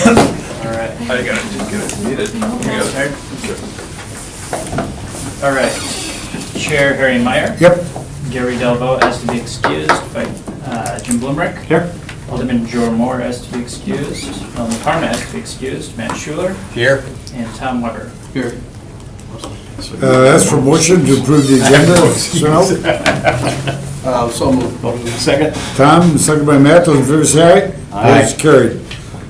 All right. I gotta just get it needed. All right. Chair Harry Meyer. Yep. Gary Delvo as to be excused by Jim Blumreich. Here. Alderman Joe Moore as to be excused. Alderman Parma as to be excused. Matt Schuler. Here. And Tom Weber. Here. Ask for motion to approve the agenda. So moved. Second? Tom, second by Matt, those in favor say aye. Aye. Opposed, carried.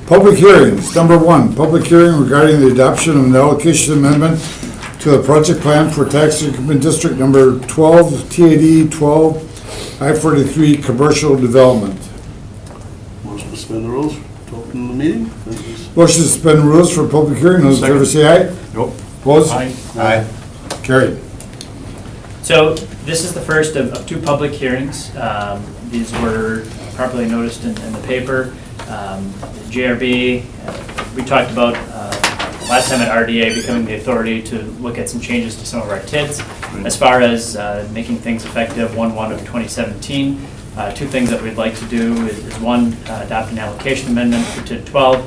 Public hearings, number 1, public hearing regarding the adoption of an allocation amendment to the project plan for tax increment district number 12, TAD 12, I43 commercial development. Motion to suspend the rules to open the meeting? Motion to suspend rules for public hearing, those in favor say aye. Nope. Opposed? Aye. Carried. So this is the first of two public hearings. These were properly noticed in the paper. The JRB, we talked about last time at RDA becoming the authority to look at some changes to some of our TIDs. As far as making things effective 1/1 of 2017, two things that we'd like to do is one, adopt an allocation amendment for TID 12,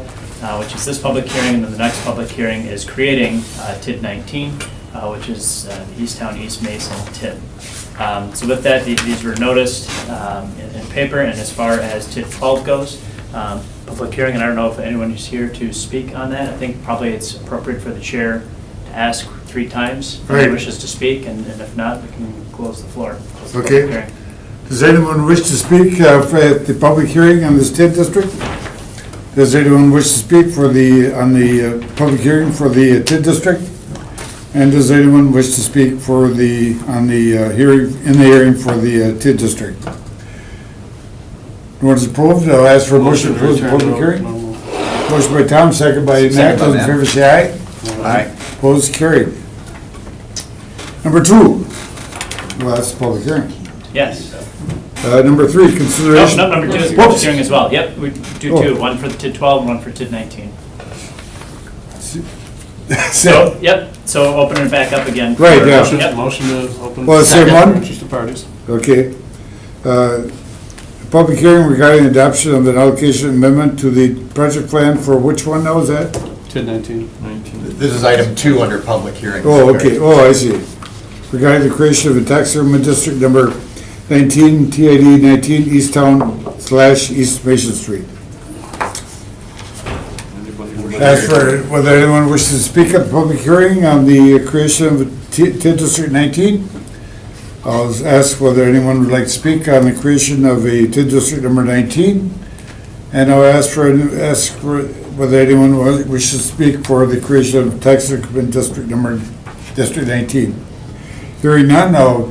which is this public hearing, and then the next public hearing is creating TID 19, which is the East Towne, East Mason TID. So with that, these were noticed in paper, and as far as TID 12 goes, public hearing, and I don't know if anyone is here to speak on that. I think probably it's appropriate for the chair to ask 3 times if anyone wishes to speak, and if not, we can close the floor. Close the Okay. public hearing. Does anyone wish to speak at the public hearing on this TID district? Does anyone wish to speak on the public hearing for the TID district? And does anyone wish to speak on the hearing for the TID district? No one's approved, I'll ask for a motion to close the public hearing. Motion by Tom, second by Matt, those in favor say aye. Aye. Opposed, carried. Number 2, well, that's the public hearing. Yes. Number 3, consideration. No, number 2 is the public hearing as well. Yep, we do 2, one for the TID 12 and one for TID 19. So, yep, so open it back up again. Right, yeah. Yep. Motion to open. Well, it's the same one? Interested parties. Okay. Public hearing regarding adoption of an allocation amendment to the project plan for which one now is that? TID 19. This is item 2 under public hearing. Oh, okay, oh, I see. Regarding the creation of a tax increment district number 19, TAD 19, East Towne / East Mason Street. As for whether anyone wishes to speak at the public hearing on the creation of TID District 19, I'll ask whether anyone would like to speak on the creation of a TID District number 19, and I'll ask for whether anyone wishes to speak for the creation of tax increment district number District 19. Hearing none, I'll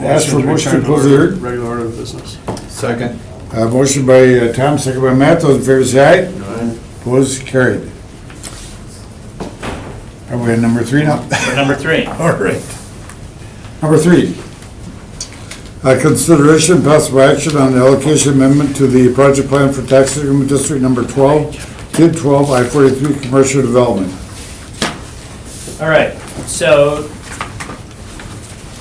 ask for a motion to close the hearing. Regular order of business. Second. Motion by Tom, second by Matt. Those in favor say aye. Opposed, carried. Are we on number 3 now? For number 3. All right. Number 3, consideration and possible action on the allocation amendment to the project plan for tax increment district number 12, TID 12, I43 commercial development. All right, so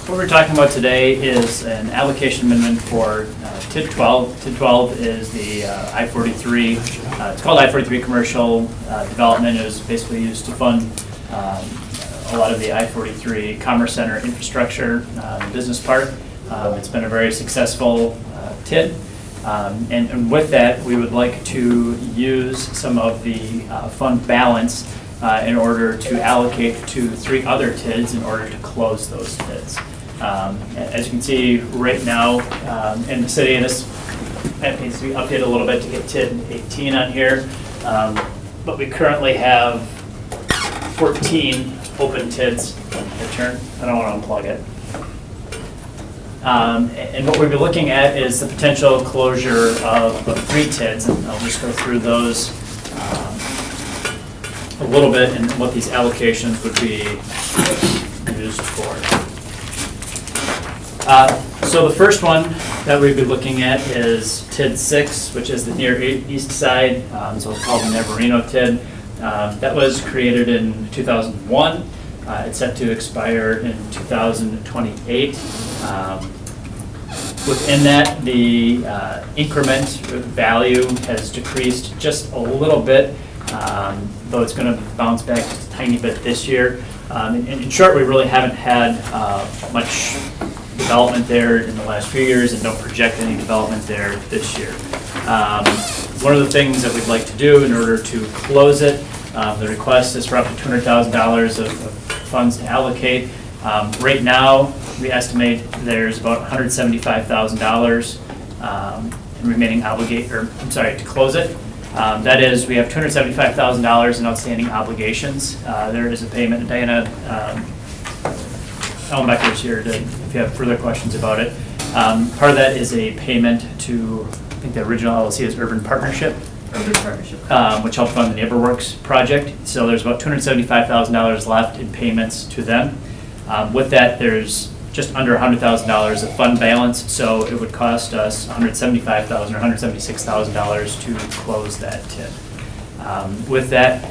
what we're talking about today is an allocation amendment for TID 12. TID 12 is the I43, it's called I43 commercial development. It was basically used to fund a lot of the I43 Commerce Center infrastructure, business park. It's been a very successful TID. And with that, we would like to use some of the fund balance in order to allocate to 3 other TIDs in order to close those TIDs. As you can see right now in the city, and this needs to be updated a little bit to get TID 18 on here, but we currently have 14 open TIDs. Return. I don't want to unplug it. And what we'll be looking at is the potential closure of 3 TIDs, and I'll just go through those a little bit and what these allocations would be used for. So the first one that we'd be looking at is TID 6, which is the near east side, so it's called the Navarino TID. That was created in 2001. It's set to expire in 2028. Within that, the increment value has decreased just a little bit though it's going to bounce back just a tiny bit this year. In short, we really haven't had much development there in the last few years and don't project any development there this year. One of the things that we'd like to do in order to close it, the request is for up to $200,000 of funds to allocate. Right now, we estimate there's about $175,000 in remaining to close it. That is, we have $275,000 in outstanding obligations. There is a payment, Diana, Ellen Becker's here if you have further questions about it. Part of that is a payment to, I think the original LLC is Urban Partnership. Which helped fund the NeighborWorks project. So there's about $275,000 left in payments to them. With that, there's just under $100,000 of fund balance, so it would cost us $175,000 or $176,000 to close that TID. With that,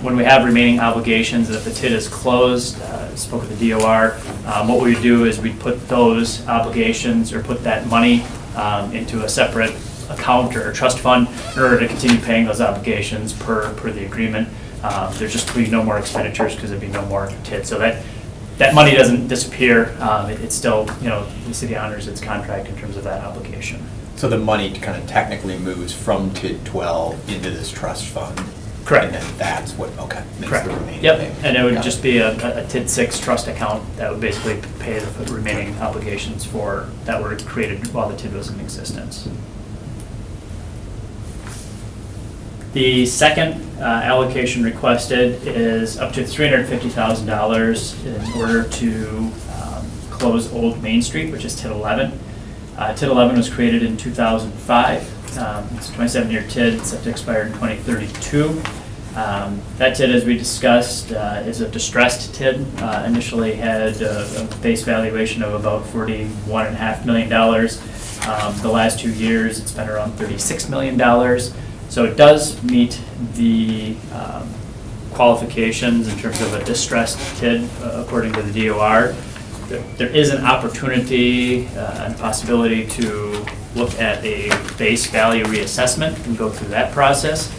when we have remaining obligations, if the TID is closed, spoke with the DOR, what we would do is we'd put those obligations or put that money into a separate account or trust fund in order to continue paying those obligations per the agreement. There's just be no more expenditures because there'd be no more TID. So that money doesn't disappear. It's still, the city honors its contract in terms of that obligation. So the money kind of technically moves from TID 12 into this trust fund? Correct. And then that's what, okay, makes Correct. the remaining Yep, payment. and it would Got just be a TID 6 trust account that would basically pay the remaining obligations that were created while the TID was in existence. The second allocation requested is up to $350,000 in order to close Old Main Street, which is TID 11. TID 11 was created in 2005. It's a 27-year TID, it's set to expire in 2032. That TID, as we discussed, is a distressed TID. Initially had a base valuation of about $41.5 million. The last 2 years, it's been around $36 million. So it does meet the qualifications in terms of a distressed TID, according to the DOR. There is an opportunity and possibility to look at a base value reassessment and go through that process.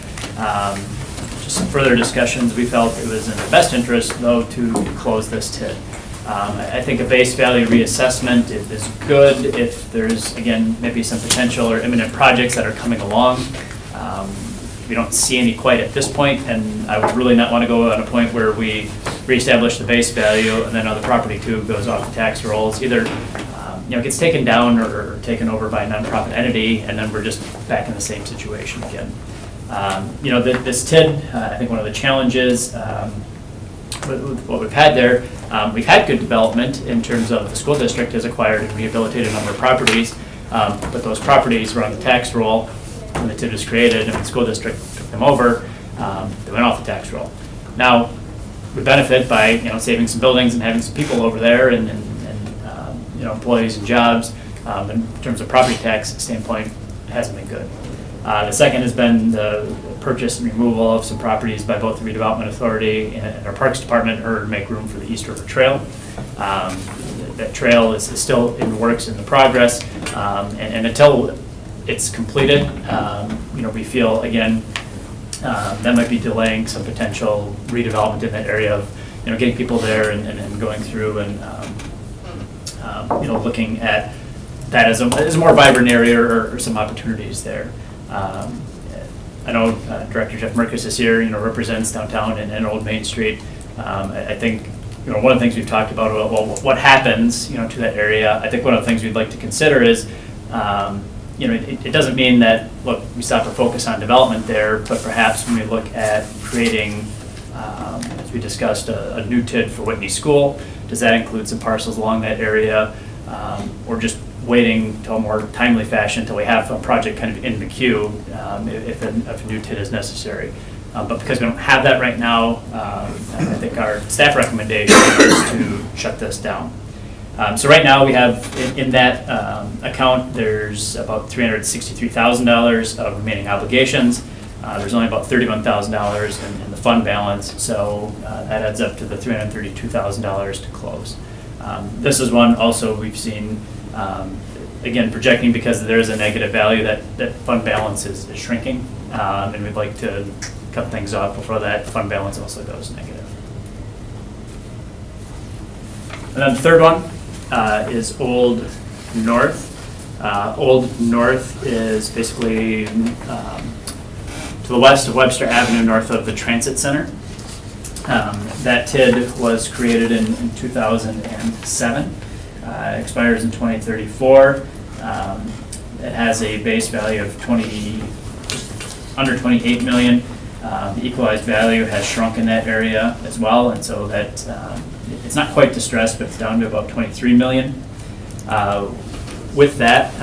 Just some further discussions, we felt it was in the best interest, though, to close this TID. I think a base value reassessment is good if there's, again, maybe some potential or imminent projects that are coming along. We don't see any quite at this point, and I would really not want to go on a point where we reestablish the base value and then other property too goes off the tax rolls. Either gets taken down or taken over by a nonprofit entity, and then we're just back in the same situation again. This TID, I think one of the challenges with what we've had there, we've had good development in terms of the school district has acquired and rehabilitated a number of properties, but those properties were on the tax roll when the TID was created, and the school district took them over, they went off the tax roll. Now, we benefit by saving some buildings and having some people over there and employees and jobs. In terms of property tax standpoint, it hasn't been good. The second has been the purchase and removal of some properties by both the Redevelopment Authority and our Parks Department in order to make room for the East River Trail. That trail is still in the works, in the progress, and until it's completed, we feel, again, that might be delaying some potential redevelopment in that area of, getting people there and going through and, looking at that as a more vibrant area or some opportunities there. I know Director Jeff Merkus is here, represents downtown and Old Main Street. I think, one of the things we've talked about, well, what happens, to that area. I think one of the things we'd like to consider is, it doesn't mean that, look, we stop our focus on development there, but perhaps when we look at creating, as we discussed, a new TID for Whitney School, does that include some parcels along that area, or just waiting till a more timely fashion until we have a project kind of in the queue if a new TID is necessary. But because we don't have that right now, I think our staff recommendation is to shut this down. So right now we have in that account, there's about $363,000 of remaining obligations. There's only about $31,000 in the fund balance, so that adds up to the $332,000 to close. This is one also we've seen, again, projecting because there is a negative value that fund balance is shrinking, and we'd like to cut things off before that fund balance also goes negative. And then the third one is Old North. Old North is basically to the west of Webster Avenue, north of the Transit Center. That TID was created in 2007, expires in 2034. It has a base value of under 28 million. The equalized value has shrunk in that area as well, and so that it's not quite distressed, but it's down to about 23 million. With that,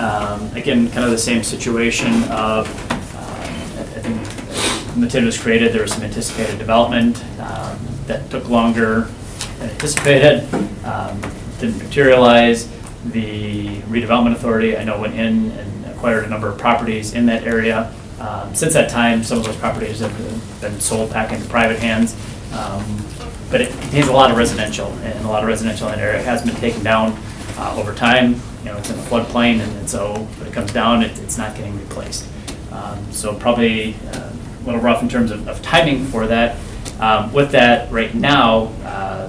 again, kind of the same situation of, I think when the TID was created, there was some anticipated development that took longer than anticipated, didn't materialize. The Redevelopment Authority, I know, went in and acquired a number of properties in that area. Since that time, some of those properties have been sold back into private hands, but it contains a lot of residential, and a lot of residential in that area has been taken down over time. It's in a floodplain, and so when it comes down, it's not getting replaced. So probably a little rough in terms of timing for that. With that, right now,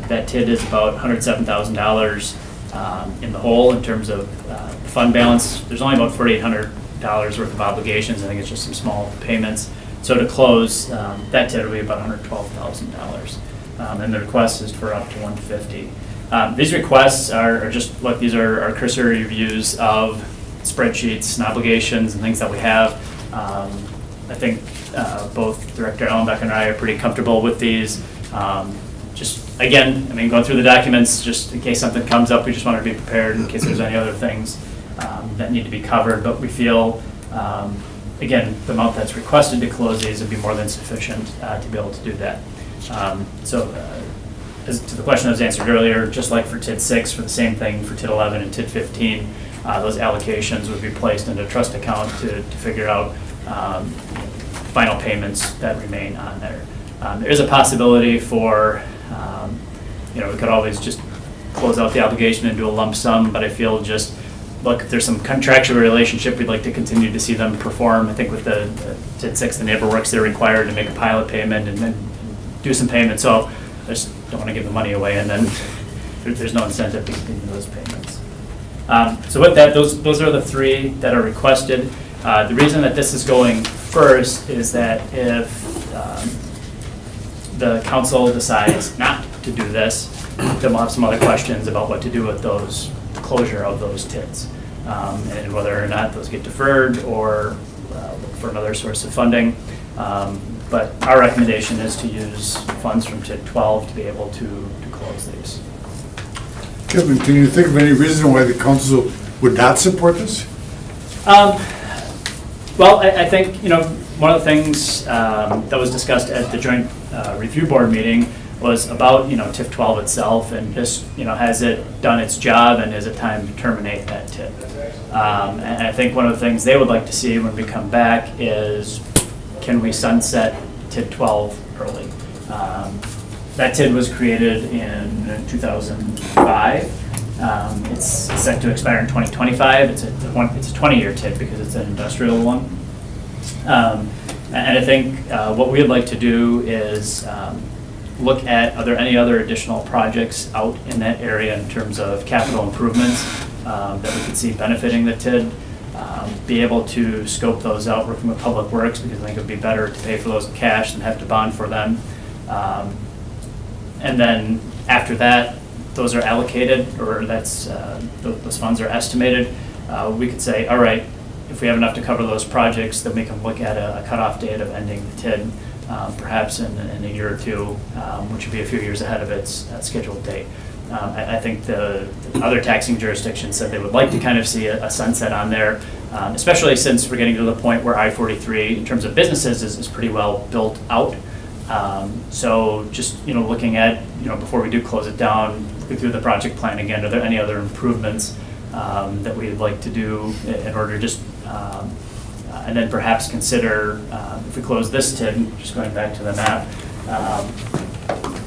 that TID is about $107,000 in the hole in terms of fund balance. There's only about $4,800 worth of obligations. I think it's just some small payments. So to close, that TID will be about $112,000. And the request is for up to $150,000. These requests are just, look, these are cursory reviews of spreadsheets and obligations and things that we have. I think both Director Ellenbeck and I are pretty comfortable with these. Just, again, I mean, going through the documents, just in case something comes up, we just want to be prepared in case there's any other things that need to be covered. But we feel, again, the amount that's requested to close these would be more than sufficient to be able to do that. As to the question that was answered earlier, just like for TID 6, for the same thing for TID 11 and TID 15, those allocations would be placed into a trust account to figure out final payments that remain on there. There is a possibility for, we could always just close out the obligation and do a lump sum, but I feel just, look, if there's some contractual relationship, we'd like to continue to see them perform. I think with the TID 6, the neighbor works, they're required to make a pilot payment and then do some payments. So I just don't want to give the money away, and then there's no incentive to continue those payments. So with that, those are the three that are requested. The reason that this is going first is that if the council decides not to do this, then we'll have some other questions about what to do with the closure of those TIDs, and whether or not those get deferred or look for another source of funding. But our recommendation is to use funds from TID 12 to be able to close these. Kevin, can you think of any reason why the council would not support this? Well, I think, one of the things that was discussed at the joint review board meeting was about, TIF 12 itself, and just, has it done its job, and is it time to terminate that TIF? And I think one of the things they would like to see when we come back is, can we sunset TID 12 early? That TID was created in 2005. It's set to expire in 2025. It's a 20-year TID because it's an industrial one. And I think what we'd like to do is look at, are there any other additional projects out in that area in terms of capital improvements that we could see benefiting the TID? Be able to scope those out, working with Public Works, because I think it would be better to pay for those in cash than have to bond for them. And then after that, those are allocated, or those funds are estimated. We could say, all right, if we have enough to cover those projects, then we can look at a cutoff date of ending the TID, perhaps in a year or two, which would be a few years ahead of its scheduled date. I think the other taxing jurisdictions said they would like to kind of see a sunset on there, especially since we're getting to the point where I43, in terms of businesses, is pretty well built out. So just, looking at, before we do close it down, go through the project plan again, are there any other improvements that we'd like to do in order to just, and then perhaps consider, if we close this TID, just going back to the map,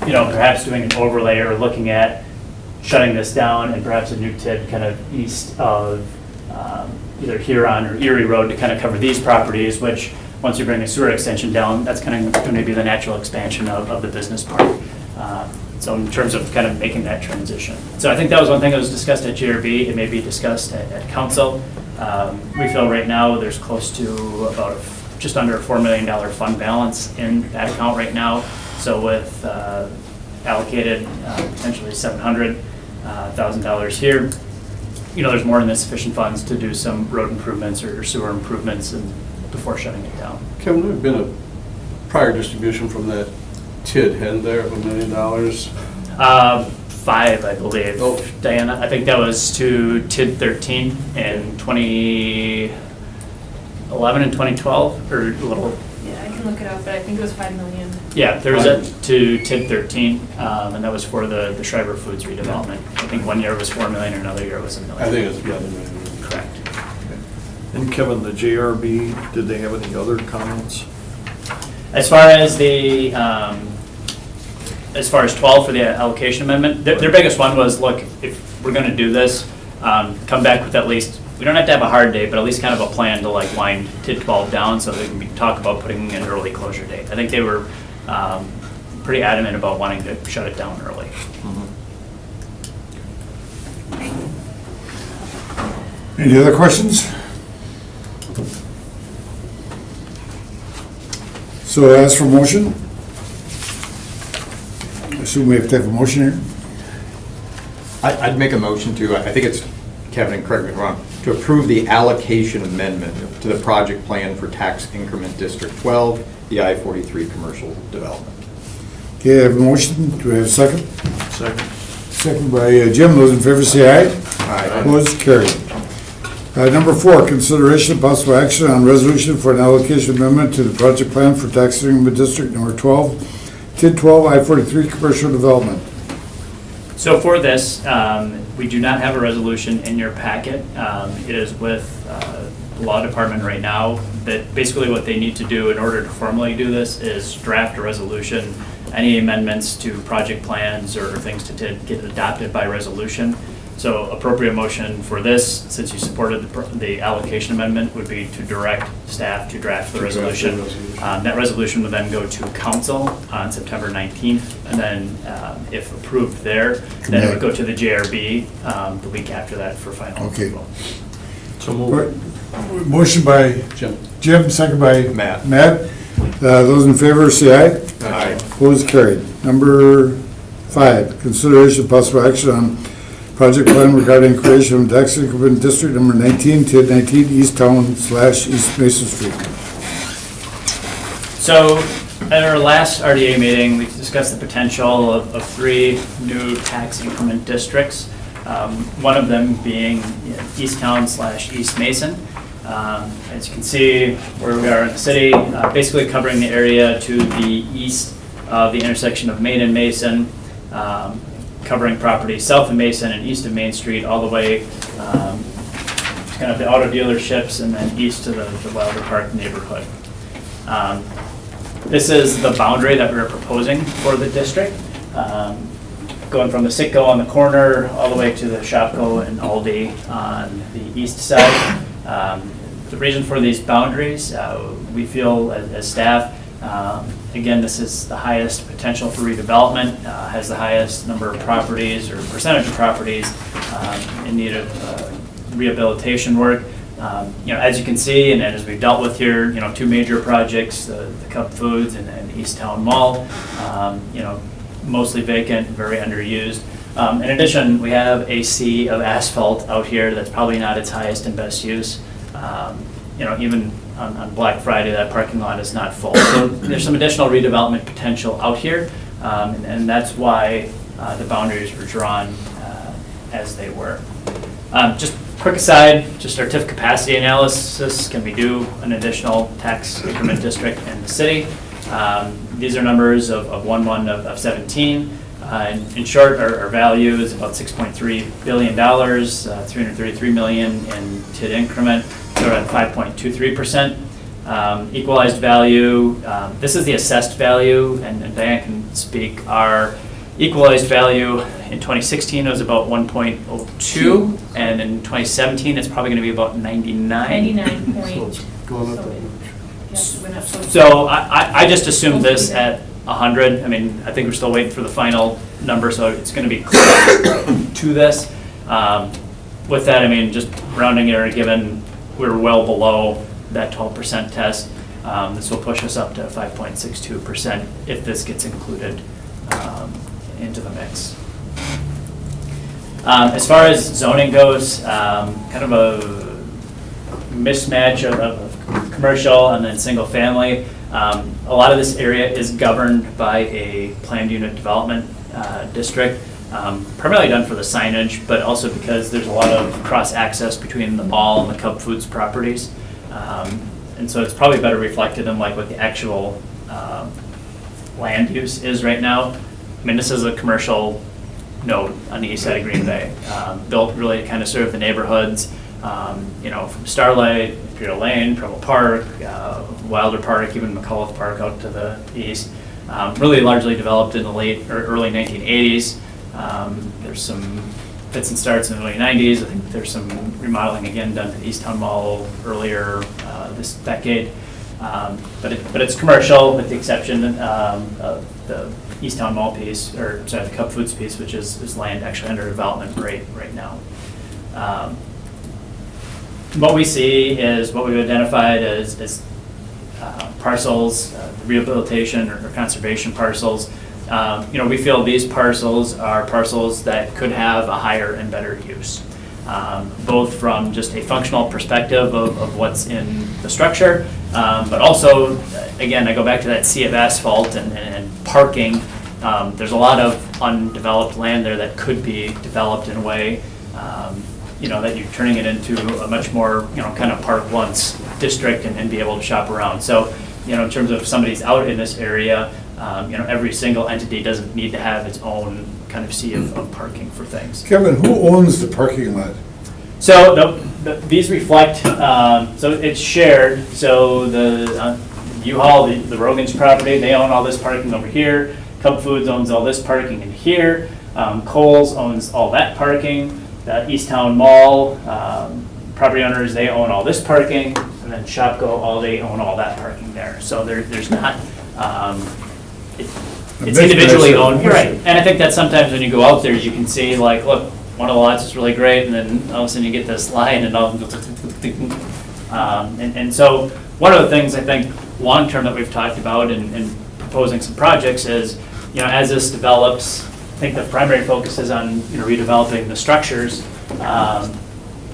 perhaps doing an overlay or looking at shutting this down and perhaps a new TID kind of east of either Huron or Erie Road to kind of cover these properties, which once you bring a sewer extension down, that's kind of going to be the natural expansion of the business park. So in terms of kind of making that transition. So I think that was one thing that was discussed at GRB. It may be discussed at council. We feel right now there's close to about just under a $4 million fund balance in that account right now. So with allocated potentially $700,000 here, there's more than sufficient funds to do some road improvements or sewer improvements before shutting it down. Kevin, there had been a prior distribution from that TID, hadn't there, of $1 million? 5, I believe. Oh. Diana, I think that was to TID 13 in 2011 and 2012, or a little. Yeah, I can look it up, but I think it was 5 million. Yeah, there was a to TID 13, and that was for the Schreiber Foods redevelopment. I think one year it was 4 million, another year it was $1 million. I think it's the other million. Correct. And Kevin, the JRB, did they have any other comments? As far as as far as 12 for the allocation amendment, their biggest one was, look, if we're going to do this, come back with at least, we don't have to have a hard date, but at least kind of a plan to like wind TID 12 down so they can talk about putting an early closure date. I think they were pretty adamant about wanting to shut it down early. Any other questions? So as for motion, I assume we have to have a motion here. I'd make a motion to, I think it's, Kevin, and correct me if I'm wrong, to approve the allocation amendment to the project plan for tax increment District 12, the I43 commercial development. Okay, I have a motion. Do we have a second? Second. Second by Jim. Those in favor say aye. Aye. Opposed, carried. Number 4, consideration of possible action on resolution for an allocation amendment to the project plan for tax increment District Number 12, TID 12, I43 commercial development. So for this, we do not have a resolution in your packet. It is with the law department right now, that basically what they need to do in order to formally do this is draft a resolution, any amendments to project plans or things to get adopted by resolution. So appropriate motion for this, since you supported the allocation amendment, would be to direct staff to draft the resolution. That resolution would then go to council on September 19th, and then if approved there, then it would go to the JRB the week after that for final Okay. approval. So moved. Motion by Jim, second by Matt. Those in favor say aye. Aye. Opposed, carried. Number 5, consideration of possible action on project plan regarding creation of tax increment District Number 19, TID 19, East Towne / East Mason Street. So at our last RDA meeting, we discussed the potential of 3 new tax increment districts. One of them being East Towne / East Mason. As you can see where we are in the city, basically covering the area to the east of the intersection of Main and Mason, covering property south of Mason and east of Main Street, all the way kind of the auto dealerships and then east to the Wilder Park neighborhood. This is the boundary that we're proposing for the district, going from the Citgo on the corner all the way to the Shopko and Aldi on the east side. The reason for these boundaries, we feel as staff, again, this is the highest potential for redevelopment, has the highest number of properties or percentage of properties in need of rehabilitation work. As you can see, and as we've dealt with here, 2 major projects, the Cup Foods and East Towne Mall, mostly vacant, very underused. In addition, we have a sea of asphalt out here that's probably not its highest and best use. Even on Black Friday, that parking lot is not full. So there's some additional redevelopment potential out here, and that's why the boundaries were drawn as they were. Just quick aside, just our TIF capacity analysis, can we do an additional tax increment district in the city? These are numbers of 1/1 of 17. In short, our value is about $6.3 billion, 333 million in TID increment, so we're at 5.23%. Equalized value, this is the assessed value, and Diane can speak. Our equalized value in 2016 was about 1.02, and in 2017 it's probably going to be about 99. 99 point. Going up that much. Yes, it went up So I just assumed this at 100. I mean, I think we're still waiting for the final number, so it's going to be close to this. With that, I mean, just rounding error, given we're well below that 12% test, this will push us up to 5.62% if this gets included into the mix. As far as zoning goes, kind of a mismatch of commercial and then single family. A lot of this area is governed by a planned unit development district, primarily done for the signage, but also because there's a lot of cross access between the mall and the Cub Foods properties. And so it's probably better reflected in like what the actual land use is right now. I mean, this is a commercial node on the east side of Green Bay, built really to kind of serve the neighborhoods, from Starlight, Imperial Lane, Preble Park, Wilder Park, even McAuliffe Park out to the east. Really largely developed in the late or early 1980s. There's some fits and starts in the early 90s. I think there's some remodeling again done to the East Town Mall earlier this decade. But it's commercial with the exception of the East Town Mall piece, or sorry, the Cub Foods piece, which is land actually under development right now. What we see is what we've identified as parcels, rehabilitation or conservation parcels. We feel these parcels are parcels that could have a higher and better use, both from just a functional perspective of what's in the structure, but also, again, I go back to that sea of asphalt and parking. There's a lot of undeveloped land there that could be developed in a way, that you're turning it into a much more, kind of park once district and be able to shop around. So, in terms of if somebody's out in this area, every single entity doesn't need to have its own kind of sea of parking for things. Kevin, who owns the parking lot? So these reflect, so it's shared. So the U-Haul, the Rogan's property, they own all this parking over here. Cub Foods owns all this parking in here. Kohl's owns all that parking. The East Town Mall property owners, they own all this parking. And then Shopko, they own all that parking there. So there's not, it's individually owned. You're right. And I think that sometimes when you go out there, you can see like, look, one of the lots is really great, and then all of a sudden you get this line and all, and so one of the things I think long-term that we've talked about in proposing some projects is, as this develops, I think the primary focus is on, redeveloping the structures.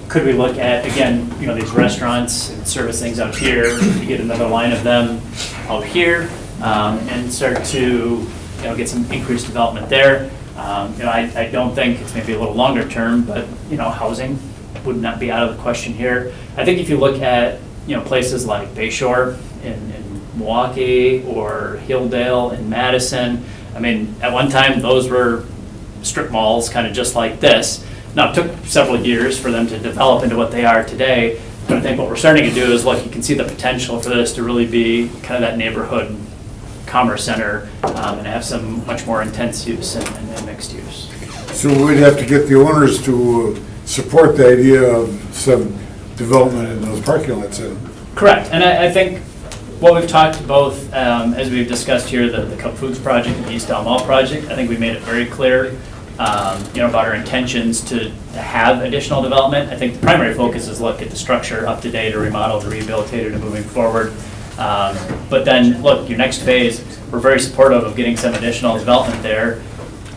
Could we look at, again, these restaurants and service things out here, to get another line of them out here, and start to, get some increased development there. I don't think it's maybe a little longer term, but, housing would not be out of the question here. I think if you look at, places like Bayshore in Milwaukee or Hilldale in Madison, I mean, at one time, those were strip malls, kind of just like this. Now, it took several years for them to develop into what they are today, but I think what we're starting to do is, look, you can see the potential for this to really be kind of that neighborhood commerce center, and have some much more intense use and mixed use. So we'd have to get the owners to support the idea of some development in those parking lots. Correct, and I think what we've talked both, as we've discussed here, the Cub Foods project and the East Town Mall project, I think we made it very clear, about our intentions to have additional development. I think the primary focus is look at the structure up to date or remodeled or rehabilitated and moving forward. But then, look, your next phase, we're very supportive of getting some additional development there.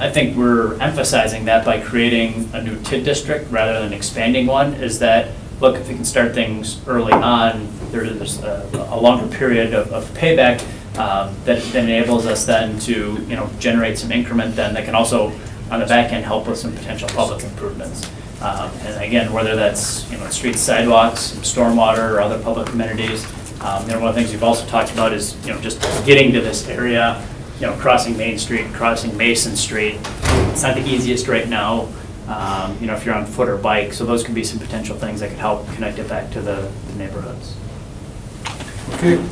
I think we're emphasizing that by creating a new TID district rather than expanding one, is that, look, if we can start things early on, there's a longer period of payback that enables us then to, generate some increment then that can also, on the back end, help with some potential public improvements. And again, whether that's, streets, sidewalks, stormwater, or other public amenities. One of the things we've also talked about is, just getting to this area, crossing Main Street, crossing Mason Street. It's not the easiest right now, if you're on foot or bike. So those could be some potential things that could help connect it back to the neighborhoods. Okay.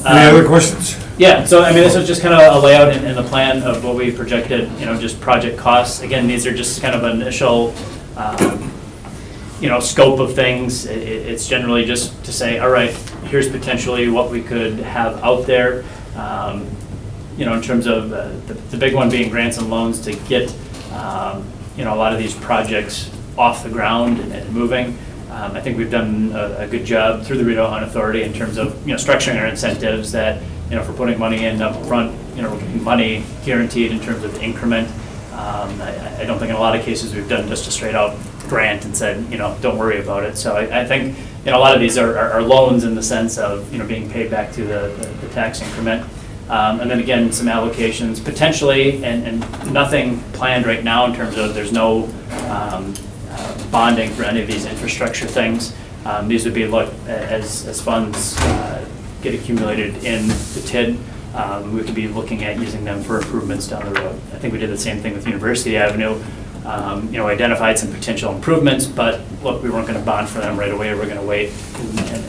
Any other questions? Yeah, so I mean, this is just kind of a layout in the plan of what we projected, just project costs. Again, these are just kind of initial scope of things. It's generally just to say, all right, here's potentially what we could have out there. In terms of the big one being grants and loans to get, a lot of these projects off the ground and moving. I think we've done a good job through the Redevelopment Authority in terms of, structuring our incentives that, if we're putting money in up front, we're getting money guaranteed in terms of increment. I don't think in a lot of cases we've done just a straight out grant and said, don't worry about it. So I think, a lot of these are loans in the sense of, being paid back to the tax increment. And then again, some allocations potentially, and nothing planned right now in terms of there's no bonding for any of these infrastructure things. These would be looked as funds get accumulated in the TID. We could be looking at using them for improvements down the road. I think we did the same thing with University Avenue. Identified some potential improvements, but look, we weren't going to bond for them right away. We're going to wait and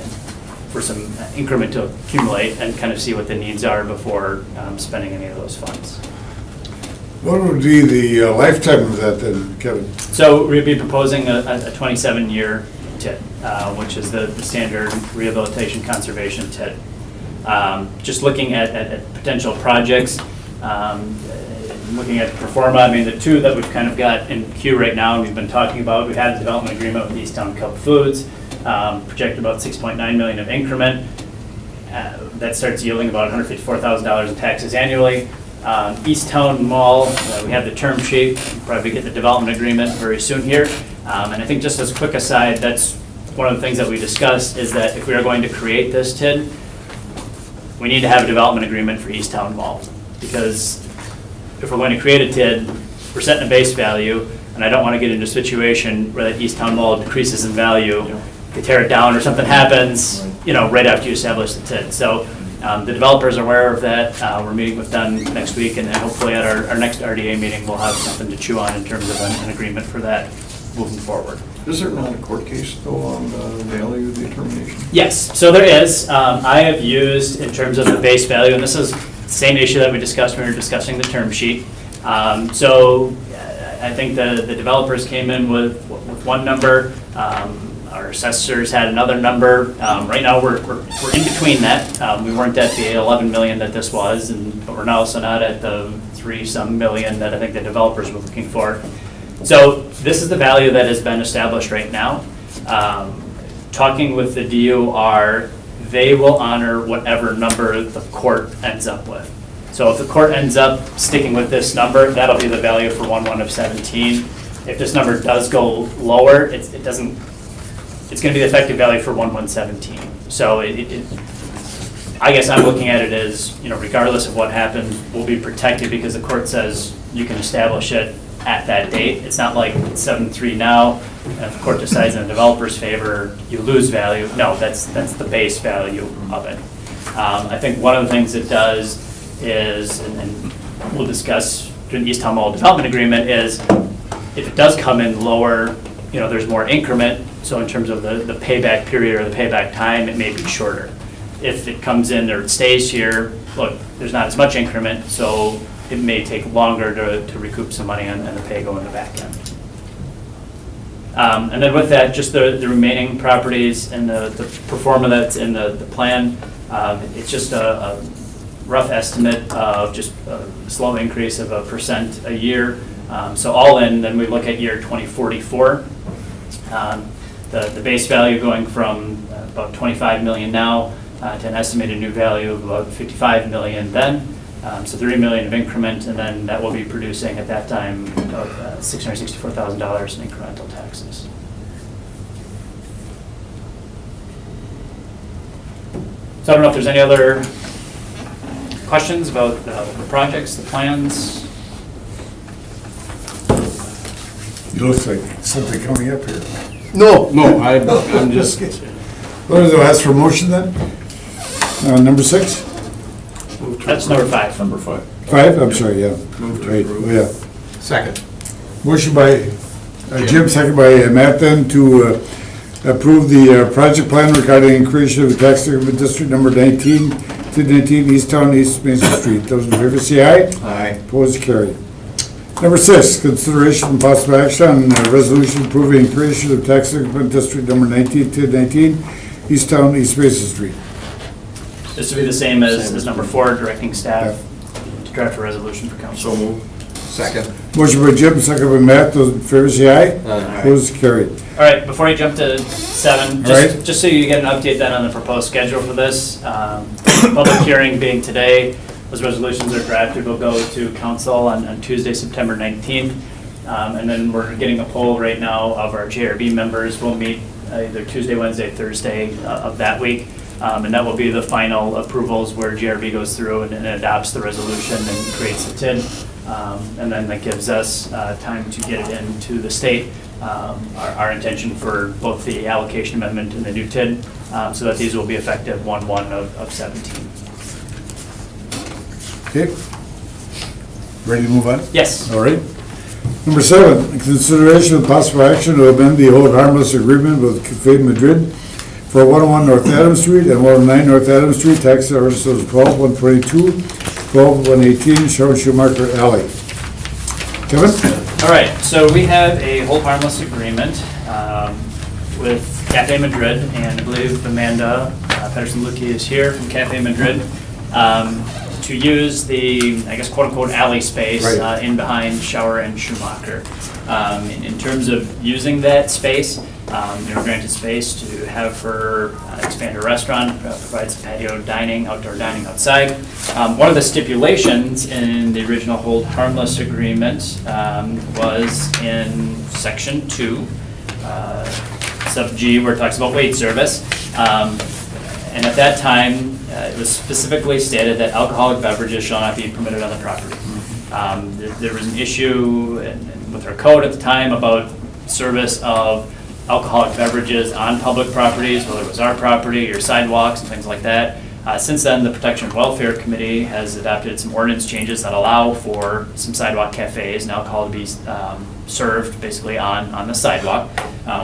for some increment to accumulate and kind of see what the needs are before spending any of those funds. What would be the lifetime of that then, Kevin? So we'd be proposing a 27-year TID, which is the standard rehabilitation conservation TID. Just looking at potential projects, looking at pro forma, the two that we've kind of got in queue right now and we've been talking about, we've had a development agreement with Easttown Cub Foods, projected about $6.9 million of increment. That starts yielding about $154,000 in taxes annually. Easttown Mall, we have the term sheet, we'll probably get the development agreement very soon here. And I think just as a quick aside, that's one of the things that we discussed is that if we are going to create this TID, we need to have a development agreement for Easttown Mall. Because if we're going to create a TID, we're setting a base value, and I don't want to get into a situation where that Easttown Mall decreases in value, you tear it down or something happens, right after you establish the TID. So the developers are aware of that. We're meeting with them next week, and then hopefully at our next RDA meeting, we'll have something to chew on in terms of an agreement for that moving forward. Is there not a court case though on the value determination? Yes, so there is. I have used in terms of the base value, and this is the same issue that we discussed when we were discussing the term sheet. So I think the developers came in with one number. Our assessors had another number. Right now, we're in between that. We weren't at the 11 million that this was, but we're now also not at the 3-some million that I think the developers were looking for. So this is the value that has been established right now. Talking with the DOR, they will honor whatever number the court ends up with. So if the court ends up sticking with this number, that'll be the value for 1/1 of 17. If this number does go lower, it's going to be the effective value for 1/1/17. So I guess I'm looking at it as, regardless of what happens, we'll be protected because the court says you can establish it at that date. It's not like it's 7-3 now, and if the court decides in the developer's favor, you lose value. No, that's the base value of it. I think one of the things it does is, and we'll discuss during the Easttown Mall development agreement, is if it does come in lower, there's more increment. So in terms of the payback period or the payback time, it may be shorter. If it comes in or it stays here, look, there's not as much increment, so it may take longer to recoup some money and the pay go in the back end. And then with that, just the remaining properties and the pro forma that's in the plan, it's just a rough estimate of just a slow increase of 1% a year. So all in, then we look at year 2044. The base value going from about 25 million now to an estimated new value of about 55 million then. So 3 million of increment, and then that will be producing at that time about $664,000 in incremental taxes. So I don't know if there's any other questions about the projects, the plans. You look like something coming up here. No, I'm just, What is it, ask for motion then? Number 6? That's number 5. Number 5. 5, I'm sorry, yeah. Move to Right, approve. yeah. Second. Motion by Jim, second by Matt then to approve the project plan regarding creation of the tax increment district number 19, to 19 Easttown, East Mason Street. Those in favor say aye. Aye. Opposed, carried. Number 6, consideration and possible action on a resolution approving creation of tax increment district number 1019, East Towne, East Mason Street. This would be the same as number 4, directing staff to draft a resolution for council. So moved. Second. Motion by Jim, second by Matt. Those in favor say aye. Aye. Opposed, carried. All right, before you jump to 7, All right. just so you get an update then on the proposed schedule for this, public hearing being today, those resolutions are drafted, will go to council on Tuesday, September 19th. And then we're getting a poll right now of our JRB members. We'll meet either Tuesday, Wednesday, Thursday of that week. And that will be the final approvals where JRB goes through and adopts the resolution and creates the TID. And then that gives us time to get it into the state. Our intention for both the allocation amendment and the new TID, so that these will be effective 1/1 of 17. Okay. Ready to move on? Yes. All right. Number 7, consideration of possible action to amend the hold harmless agreement with Cafe Madrid for 101 North Adams Street and 109 North Adams Street, tax services 12-122, 12-118, Schumacher Alley. Kevin? All right, so we have a hold harmless agreement with Cafe Madrid, and I believe Amanda Pedersen-Luque is here from Cafe Madrid, to use the, I guess, quote-unquote alley space Right. in behind Shower and Schumacher. In terms of using that space, granted space to have her expand her restaurant, provides patio dining, outdoor dining outside. One of the stipulations in the original hold harmless agreement was in section 2, sub G, where it talks about wait service. And at that time, it was specifically stated that alcoholic beverages shall not be permitted on the property. There was an issue with our code at the time about service of alcoholic beverages on public properties, whether it was our property or sidewalks and things like that. Since then, the Protection and Welfare Committee has adopted some ordinance changes that allow for some sidewalk cafes and alcohol to be served basically on the sidewalk,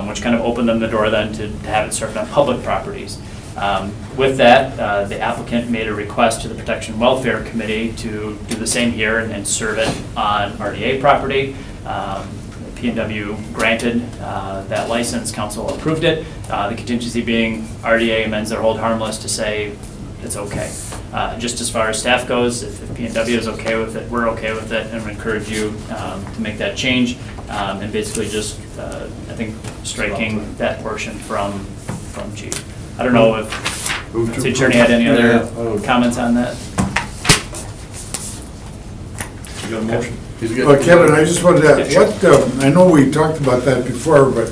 which kind of opened them the door then to have it served on public properties. With that, the applicant made a request to the Protection and Welfare Committee to do the same here and serve it on RDA property. P&W granted that license, council approved it. The contingency being RDA amends their hold harmless to say it's okay. Just as far as staff goes, if P&W is okay with it, we're okay with it, and we encourage you to make that change. And basically just, I think, striking that portion from G. I don't know if the attorney had any other comments on that. You got a motion? Well, Kevin, I just wanted to, I know we talked about that before, but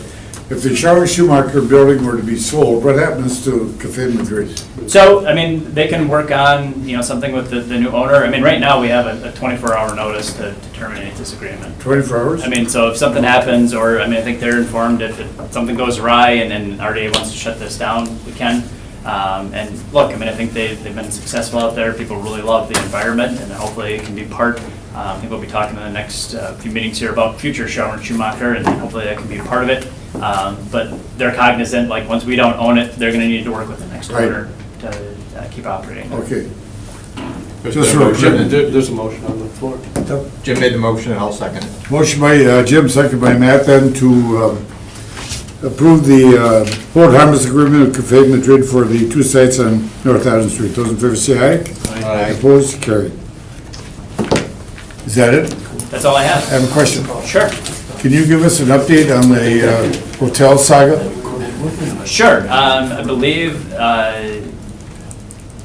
if the Shower Schumacher building were to be sold, what happens to Cafe Madrid? So, I mean, they can work on, something with the new owner. I mean, right now, we have a 24-hour notice to terminate this agreement. 24 hours? I mean, so if something happens, or, I think they're informed if something goes awry and RDA wants to shut this down, we can. And look, I think they've been successful out there. People really love the environment, and hopefully it can be part. I think we'll be talking in the next few meetings here about future Shower and Schumacher, and hopefully that can be a part of it. But they're cognizant, like, once we don't own it, they're gonna need to work with the next Right. owner to keep operating. Okay. There's a motion. There's a motion on the floor. Jim made the motion, and I'll second it. Motion by Jim, second by Matt, then to approve the hold harmless agreement with Cafe Madrid for the 2 sites on North Adams Street. Those in favor say aye. Aye. Opposed, carried. Is that it? That's all I I have. have a question. Sure. Can you give us an update on the hotel saga? Sure. I believe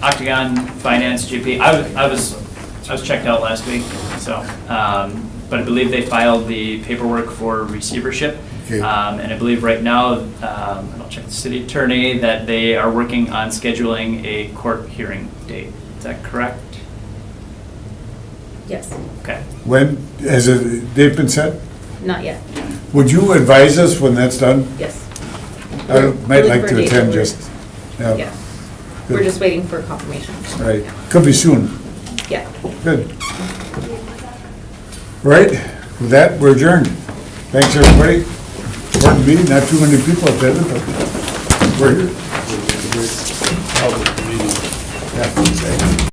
Octagon Finance GP, I was checked out last week, so, but I believe they filed the paperwork for receivership. Okay. And I believe right now, I'll check the city attorney, that they are working on scheduling a court hearing date. Is that correct? Yes, Okay. When, has a date been set? not yet, Would you advise us when that's done? yes. I might We're like looking to for a date attend that just, Yeah, yeah, we're just waiting for confirmation. right. Could be soon. Yeah. Good. Right, with that, we're adjourned. Thanks, everybody. Important meeting, not too many people attended, but we're here. Public meeting. Yeah.